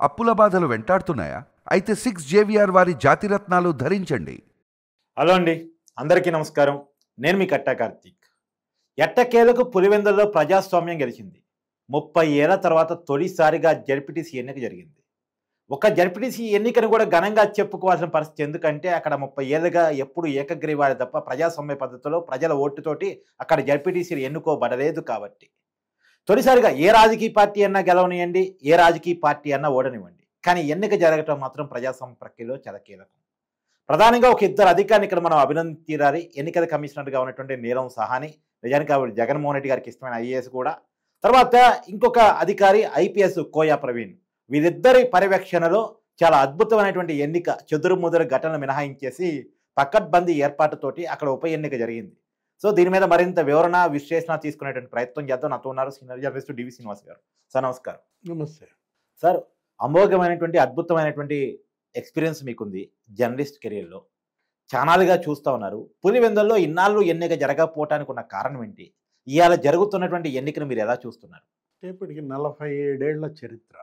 అప్పుల బాధలు వెంటాడుతున్నాయా? అయితే 6 JVR వారి జాతిరత్నాలు ధరించండి. హలో అండి, అందరికీ నమస్కారం. నేను మీ కట్టా కార్తీక్. ఎట్టకేలకు పులివెందులలో ప్రజాస్వామ్యం గెలిచింది. 30 ఏళ్ల తర్వాత తొలిసారిగా జడ్పీటీసీ ఎన్నిక జరిగింది. ఒక జడ్పీటీసీ ఎన్నికను కూడా ఘనంగా చెప్పుకోవాల్సిన పరిస్థితి. ఎందుకంటే అక్కడ 30 ఏళ్ళుగా ఎప్పుడు ఏకగ్రీవాలు తప్ప ప్రజాస్వామ్య పద్ధతిలో ప్రజల ఓటుతోటి అక్కడ జడ్పీటీసీలు ఎన్నుకోబడలేదు. కాబట్టి తొలిసారిగా ఏ రాజకీయ పార్టీ అన్నా గెలవనివ్వండి, ఏ రాజకీయ పార్టీ అన్నా ఓడనివ్వండి, కానీ ఎన్నిక జరగటం మాత్రం ప్రజాస్వామ్య ప్రక్రియలో చాలా కీలకం. ప్రధానంగా ఒక ఇద్దరు అధికారిని ఇక్కడ మనం అభినందించాలి. ఎన్నికల కమిషనర్గా ఉన్నటువంటి నీలం సహాని, నిజానికి ఆవిడ జగన్మోహన్ రెడ్డి గారికి ఇష్టమైన ఐఏఎస్ కూడా. తర్వాత ఇంకొక అధికారి ఐపీఎస్ కోయా ప్రవీణ్. వీరిద్దరి పర్యవేక్షణలో చాలా అద్భుతమైనటువంటి ఎన్నిక, చెదురుముదురు ఘటనలు మినహాయించేసి పకడ్బందీ ఏర్పాటుతోటి అక్కడ ఉప ఎన్నిక జరిగింది. సో దీని మీద మరింత వివరణ విశ్లేషణ తీసుకునేటువంటి ప్రయత్నం చేద్దాం. నాతో ఉన్నారు సీనియర్ జర్నలిస్ట్ డివి శ్రీనివాస్ గారు. సార్ నమస్కారం. నమస్తే సార్. అమోఘమైనటువంటి అద్భుతమైనటువంటి ఎక్స్పీరియన్స్ మీకుంది జర్నలిస్ట్ కెరీర్లో. చానాలుగా చూస్తూ ఉన్నారు. పులివెందుల్లో ఇన్నాళ్ళు ఎన్నిక జరగకపోవటానికి ఉన్న కారణం ఏంటి? ఇవాళ జరుగుతున్నటువంటి ఎన్నికను మీరు ఎలా చూస్తున్నారు? ఇప్పటికి 47 ఏళ్ల చరిత్ర.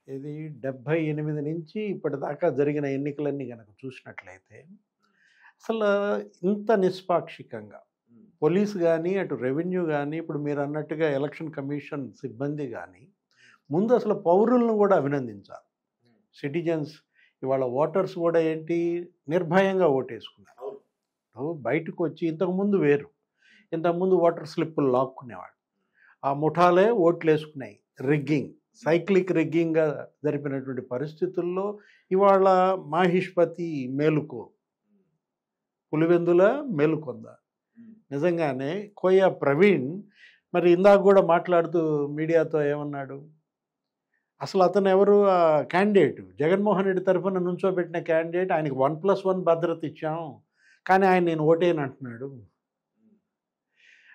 ఇది 78 నుంచి ఇప్పటిదాకా జరిగిన ఎన్నికలన్నీ కనుక చూసినట్లయితే అసలు ఇంత నిష్పాక్షికంగా పోలీసు కానీ, అటు రెవెన్యూ కానీ, ఇప్పుడు మీరు అన్నట్టుగా ఎలక్షన్ కమిషన్ సిబ్బంది కానీ, ముందు అసలు పౌరులను కూడా అభినందించాలి. సిటిజన్స్ ఇవాళ ఓటర్స్ కూడా ఏంటి నిర్భయంగా ఓటేసుకున్నారు. బయటకు వచ్చి ఇంతకుముందు వేరు, ఇంతకుముందు ఓటర్ స్లిప్పులు లాక్కునేవాడు. ఆ ముఠాలే ఓట్లు వేసుకున్నాయి. రిగ్గింగ్, సైక్లిక్ రిగ్గింగ్గా జరిపినటువంటి పరిస్థితుల్లో ఇవాళ మాహిష్పతి మేలుకో, పులివెందుల మేలుకొందా. నిజంగానే కోయా ప్రవీణ్ మరి ఇందాక కూడా మాట్లాడుతూ మీడియాతో ఏమన్నాడు, అసలు అతను ఎవరు? క్యాండిడేట్ జగన్మోహన్ రెడ్డి తరఫున నుంచోబెట్టిన క్యాండిడేట్. ఆయనకి 1+1 భద్రత ఇచ్చాం, కానీ ఆయన నేను ఓటేని అంటున్నాడు.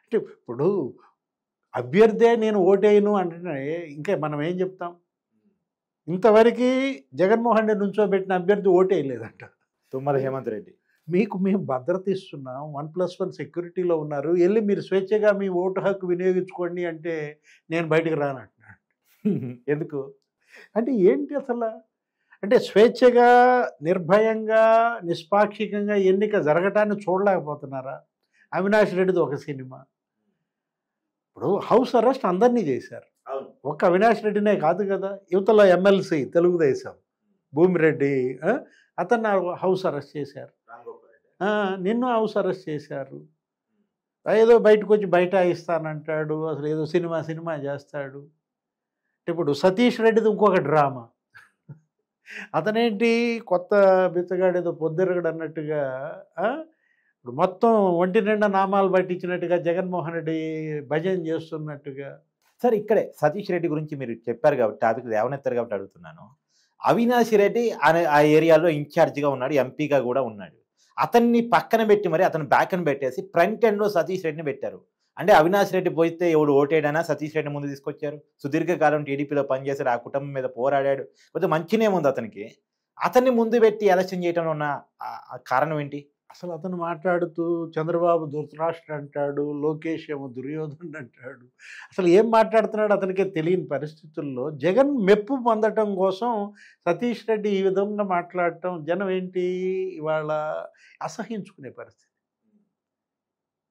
అంటే ఇప్పుడు అభ్యర్థే నేను ఓటేయను అంటే ఇంకా మనం ఏం చెప్తాం? ఇంతవరకు జగన్మోహన్ రెడ్డి నుంచోబెట్టిన అభ్యర్థి ఓటేయలేదంట. తుమ్మల హేమంత్ రెడ్డి. మీకు మేము భద్రత ఇస్తున్నాం, 1+1 సెక్యూరిటీలో ఉన్నారు, వెళ్ళి మీరు స్వేచ్ఛగా మీ ఓటు హక్కు వినియోగించుకోండి అంటే నేను బయటకు రానంటున్నాడు. ఎందుకు అంటే ఏంటి అసలు? అంటే స్వేచ్ఛగా, నిర్భయంగా, నిష్పాక్షికంగా ఎన్నిక జరగటాన్ని చూడలేకపోతున్నారా? అవినాష్ రెడ్డిది ఒక సినిమా. ఇప్పుడు హౌస్ అరెస్ట్ అందరినీ చేశారు, ఒక్క అవినాష్ రెడ్డినే కాదు కదా. యువతల ఎమ్మెల్సీ తెలుగుదేశం భూమిరెడ్డి, అతన్ని హౌస్ అరెస్ట్ చేశారు. నిన్ను హౌస్ అరెస్ట్ చేశారు. ఏదో బయటకు వచ్చి బైఠాయిస్తానంటాడు, అసలు ఏదో సినిమా చేస్తాడు. ఇప్పుడు సతీష్ రెడ్డిది ఇంకొక డ్రామా. అతనేంటి కొత్త బిచ్చగాడు, ఏదో పొద్దురగడు అన్నట్టుగా ఇప్పుడు మొత్తం ఒంటి నిండా నామాలు పట్టించినట్టుగా జగన్మోహన్ రెడ్డి భజన చేస్తున్నట్టుగా. సార్, ఇక్కడే సతీష్ రెడ్డి గురించి మీరు చెప్పారు కాబట్టి టాపిక్ లేవనెత్తారు కాబట్టి అడుగుతున్నాను. అవినాష్ రెడ్డి ఆ ఏరియాలో ఇన్ఛార్జిగా ఉన్నాడు, ఎంపీగా కూడా ఉన్నాడు. అతన్ని పక్కన పెట్టి మరి అతను బ్యాక్ని పెట్టేసి ఫ్రంట్ ఎండ్లో సతీష్ రెడ్డిని పెట్టారు. అంటే అవినాష్ రెడ్డి పోయితే ఎవడు ఓటేడైనా సతీష్ రెడ్డి ముందు తీసుకొచ్చారు. సుదీర్ఘకాలం టీడీపీలో పనిచేశాడు, ఆ కుటుంబం మీద పోరాడాడు, కొంచెం మంచినే ఉంది అతనికి. అతన్ని ముందు పెట్టి ఎలక్షన్ చేయడంలో ఉన్న కారణం ఏంటి? అసలు అతను మాట్లాడుతూ చంద్రబాబు ధృతరాష్ట్ర అంటాడు, లోకేష్ ఏమో దుర్యోధనుడు అంటాడు. అసలు ఏం మాట్లాడుతున్నాడు అతనికే తెలియని పరిస్థితుల్లో జగన్ మెప్పు పొందటం కోసం సతీష్ రెడ్డి ఈ విధంగా మాట్లాడటం జనం ఏంటి ఇవాళ అసహించుకునే పరిస్థితి.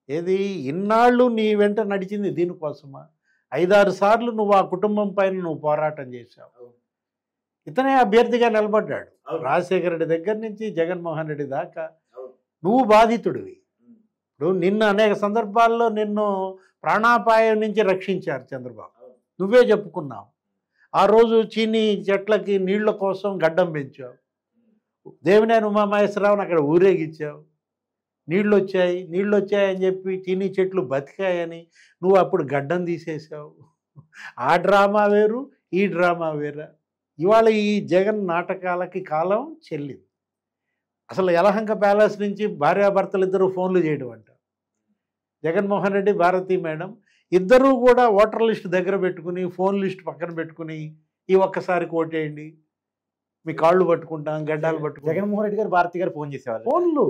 ఏది ఇన్నాళ్ళు నీ వెంట నడిచింది దీనికోసమా? 5-6 సార్లు నువ్వు ఆ కుటుంబం పైన నువ్వు పోరాటం చేశావు. ఇతనే అభ్యర్థిగా నిలబడ్డాడు. రాజశేఖర రెడ్డి దగ్గర నుంచి జగన్మోహన్ రెడ్డి దాకా నువ్వు బాధితుడివి. ఇప్పుడు నిన్ను అనేక సందర్భాల్లో నిన్ను ప్రాణాపాయం నుంచి రక్షించారు చంద్రబాబు, నువ్వే చెప్పుకున్నావు. ఆ రోజు చీనీ చెట్లకి నీళ్ల కోసం గడ్డం పెంచావు. దేవినేని ఉమామహేశ్వరరావుని అక్కడ ఊరేగించావు. నీళ్ళు వచ్చాయని చెప్పి చీనీ చెట్లు బతికాయని నువ్వు అప్పుడు గడ్డం తీసేసావు. ఆ డ్రామా వేరు, ఈ డ్రామా వేరా? ఇవాళ ఈ జగన్ నాటకాలకి కాలం చెల్లింది. అసలు యలహంక ప్యాలెస్ నుంచి భార్యాభర్తలు ఇద్దరు ఫోన్లు చేయడం అంట. జగన్మోహన్ రెడ్డి, భారతి మేడం ఇద్దరూ కూడా ఓటర్ లిస్ట్ దగ్గర పెట్టుకుని, ఫోన్ లిస్ట్ పక్కన పెట్టుకుని, ఈ ఒక్కసారి ఓటేయండి, మీ కాళ్ళు పట్టుకుంటాం, గడ్డాలు పట్టుకుంటాం. జగన్మోహన్ రెడ్డి గారు, భారతి గారు ఫోన్ చేసేవారు. ఫోన్లు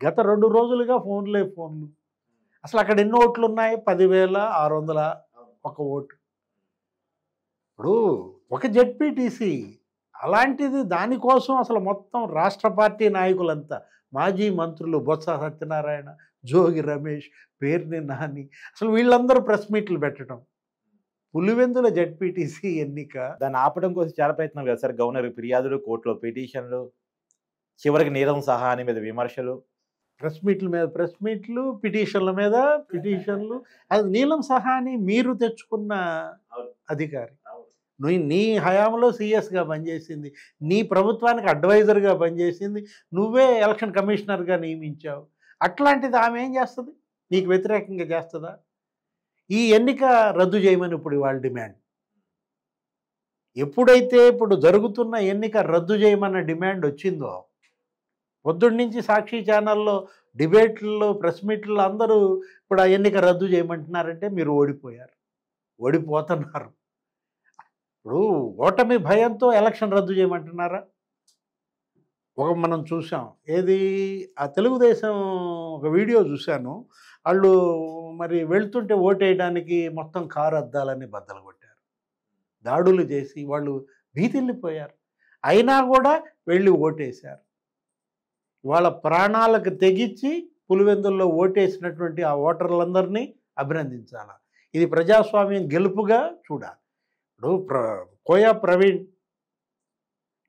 గత 2 రోజులుగా ఫోన్లు. అసలు అక్కడ ఎన్ని ఓట్లు ఉన్నాయి? 10,600 ఒక ఓటు. ఇప్పుడు ఒక జెడ్పీటీసీ అలాంటిది, దానికోసం అసలు మొత్తం రాష్ట్ర పార్టీ నాయకులంతా, మాజీ మంత్రులు బొత్స సత్యనారాయణ, జోగి రమేష్, పేర్ని నాని, అసలు వీళ్ళందరూ ప్రెస్ మీట్లు పెట్టడం. పులివెందుల జెడ్పీటీసీ ఎన్నిక దాన్ని ఆపడం కోసం చాలా ప్రయత్నం కదా సార్. గవర్నర్ ఫిర్యాదులు, కోర్టులో పిటిషన్లు, చివరికి నీలం సహాని మీద విమర్శలు, ప్రెస్ మీట్ల మీద ప్రెస్ మీట్లు, పిటిషన్ల మీద పిటిషన్లు. అది నీలం సహాని మీరు తెచ్చుకున్న అధికారి. నీ హయాంలో సీఎస్గా పనిచేసింది, నీ ప్రభుత్వానికి అడ్వైజర్గా పనిచేసింది, నువ్వే ఎలక్షన్ కమిషనర్గా నియమించావు. అట్లాంటిది ఆమె ఏం చేస్తుంది? నీకు వ్యతిరేకంగా చేస్తుందా? ఈ ఎన్నిక రద్దు చేయమని ఇప్పుడు వాళ్ళ డిమాండ్. ఎప్పుడైతే ఇప్పుడు జరుగుతున్న ఎన్నిక రద్దు చేయమన్న డిమాండ్ వచ్చిందో, పొద్దున్న నుంచి సాక్షి ఛానల్లో డిబేట్లలో, ప్రెస్ మీట్లలో అందరూ ఇప్పుడు ఆ ఎన్నిక రద్దు చేయమంటున్నారంటే మీరు ఓడిపోయారు, ఓడిపోతున్నారు. ఇప్పుడు ఓటమి భయంతో ఎలక్షన్ రద్దు చేయమంటున్నారా? మనం చూసాం, ఏది ఆ తెలుగుదేశం ఒక వీడియో చూశాను. వాళ్ళు మరి వెళ్తుంటే ఓటేయడానికి మొత్తం కారు అద్దాలని బద్దలు కొట్టారు, దాడులు చేసి వాళ్ళు భీతిల్లిపోయారు. అయినా కూడా వెళ్ళి ఓటేశారు. వాళ్ళ ప్రాణాలకు తెగించి పులివెందుల్లో ఓటేసినటువంటి ఆ ఓటర్లందరినీ అభినందించాలి. ఇది ప్రజాస్వామ్యం గెలుపుగా చూడాలి. ఇప్పుడు కోయా ప్రవీణ్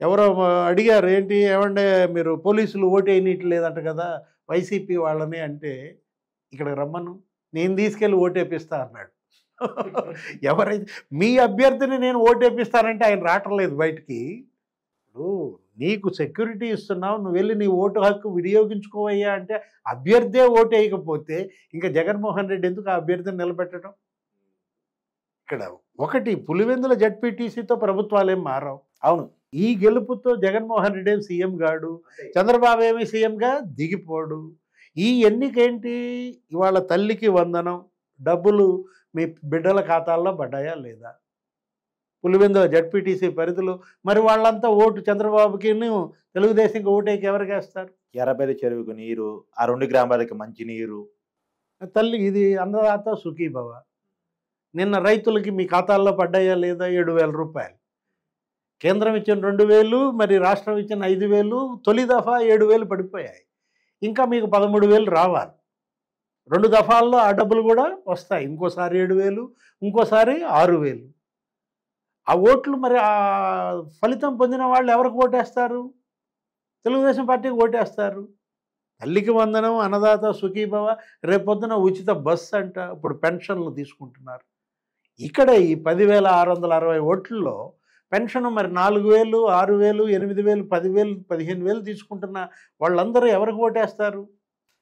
ఎవరో అడిగారు, ఏంటి ఏమంటే మీరు పోలీసులు ఓటేయనీయట్లేదంట కదా వైసీపీ వాళ్ళని అంటే, ఇక్కడికి రమ్మను, నేను తీసుకెళ్ళి ఓటేపిస్తా అన్నాడు. ఎవరైతే మీ అభ్యర్థిని నేను ఓటేపిస్తానంటే ఆయన రావట్లేదు బయటికి. ఇప్పుడు నీకు సెక్యూరిటీ ఇస్తున్నావు, నువ్వు వెళ్ళి నీ ఓటు హక్కు వినియోగించుకోవయ్యా అంటే అభ్యర్థే ఓటు వేయకపోతే ఇంకా జగన్మోహన్ రెడ్డి ఎందుకు ఆ అభ్యర్థిని నిలబెట్టడం? ఇక్కడ ఒకటి, పులివెందుల జెడ్పీటీసీతో ప్రభుత్వాలు ఏం మారవు. అవును, ఈ గెలుపుతో జగన్మోహన్ రెడ్డి ఏమి సీఎం గాడు, చంద్రబాబు ఏమి సీఎంగా దిగిపోడు. ఈ ఎన్నికేంటి? ఇవాళ తల్లికి వందనం డబ్బులు మీ బిడ్డల ఖాతాల్లో పడ్డాయా లేదా? పులివెందుల జెడ్పీటీసీ పరిధిలో మరి వాళ్ళంతా ఓటు చంద్రబాబుకి, తెలుగుదేశంకి ఓటేకి ఎవరికి వేస్తారు? ఎర్రబెల్లి చెరువుకు నీరు, ఆ 2 గ్రామాలకి మంచి నీరు. తల్లి ఇది అన్నదాత సుఖీభవ. నిన్న రైతులకి మీ ఖాతాల్లో పడ్డాయా లేదా? 7,000 రూపాయలు. కేంద్రం ఇచ్చిన 2,000, మరి రాష్ట్రం ఇచ్చిన 5,000, తొలి దఫా 7,000 పడిపోయాయి. ఇంకా మీకు 13,000 రావాలి. 2 దఫాల్లో ఆ డబ్బులు కూడా వస్తాయి. ఇంకోసారి 7,000, ఇంకోసారి 6,000. ఆ ఓట్లు మరి ఆ ఫలితం పొందిన వాళ్ళు ఎవరికి ఓటేస్తారు? తెలుగుదేశం పార్టీకి ఓటేస్తారు. తల్లికి వందనం, అన్నదాత సుఖీభవ, రేపొద్దున ఉచిత బస్సు అంట, ఇప్పుడు పెన్షన్లు తీసుకుంటున్నారు. ఇక్కడ ఈ 10,660 ఓట్లలో పెన్షన్ మరి 4,000, 6,000, 8,000, 10,000, 15,000 తీసుకుంటున్న వాళ్ళందరూ ఎవరికి ఓటేస్తారు?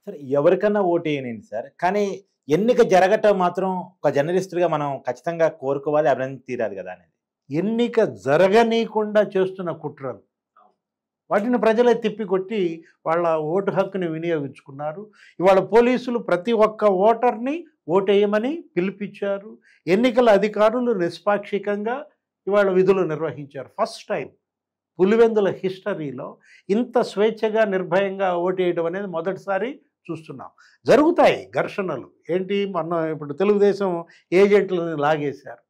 సరే, ఎవరికన్నా ఓటేయనండి సార్, కానీ ఎన్నిక జరగటం మాత్రం ఒక జర్నలిస్టుగా మనం ఖచ్చితంగా కోరుకోవాలి, అభినందన తీరాలి కదా అనేది. ఎన్నిక జరగనీయకుండా చేస్తున్న కుట్రలు, వాటిని ప్రజలే తిప్పికొట్టి వాళ్ళ ఓటు హక్కుని వినియోగించుకున్నారు. ఇవాళ పోలీసులు ప్రతి ఒక్క ఓటర్ని ఓటేయమని పిలిపించారు. ఎన్నికల అధికారులు నిష్పాక్షికంగా ఇవాళ విధులు నిర్వహించారు. ఫస్ట్ టైం పులివెందుల హిస్టరీలో ఇంత స్వేచ్ఛగా, నిర్భయంగా ఓటేయడం అనేది మొదటిసారి చూస్తున్నాం. జరుగుతాయి ఘర్షణలు. ఏంటి, మొన్న ఇప్పుడు తెలుగుదేశం ఏజెంట్లను లాగేశారు.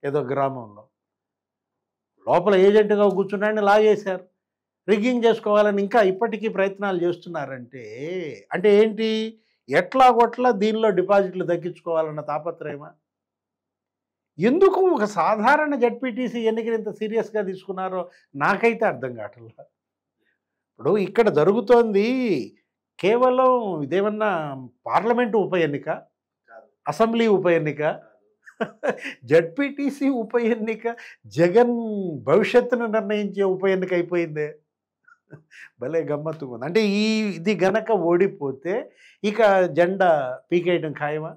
ఏదో గ్రామంలో లోపల ఏజెంట్గా కూర్చున్నాడని లాగేశారు. రిగ్గింగ్ చేసుకోవాలని ఇంకా ఇప్పటికీ ప్రయత్నాలు చేస్తున్నారంటే, అంటే ఏంటి, ఎట్లాగొట్లా దీనిలో డిపాజిట్లు దక్కించుకోవాలన్న తాపత్రయమా? ఎందుకు ఒక సాధారణ జెడ్పీటీసీ ఎన్నికలు ఇంత సీరియస్గా తీసుకున్నారో నాకైతే అర్థం కావట్లేదు. ఇప్పుడు ఇక్కడ జరుగుతోంది కేవలం ఇదేమన్నా పార్లమెంటు ఉప ఎన్నిక, అసెంబ్లీ ఉప ఎన్నిక, జెడ్పీటీసీ ఉప ఎన్నిక, జగన్ భవిష్యత్తును నిర్ణయించే ఉప ఎన్నిక అయిపోయిందే. భలే గమ్మత్తుగా ఉంది. అంటే ఇది గనక ఓడిపోతే ఇక జెండా పీకేయడం ఖాయమా?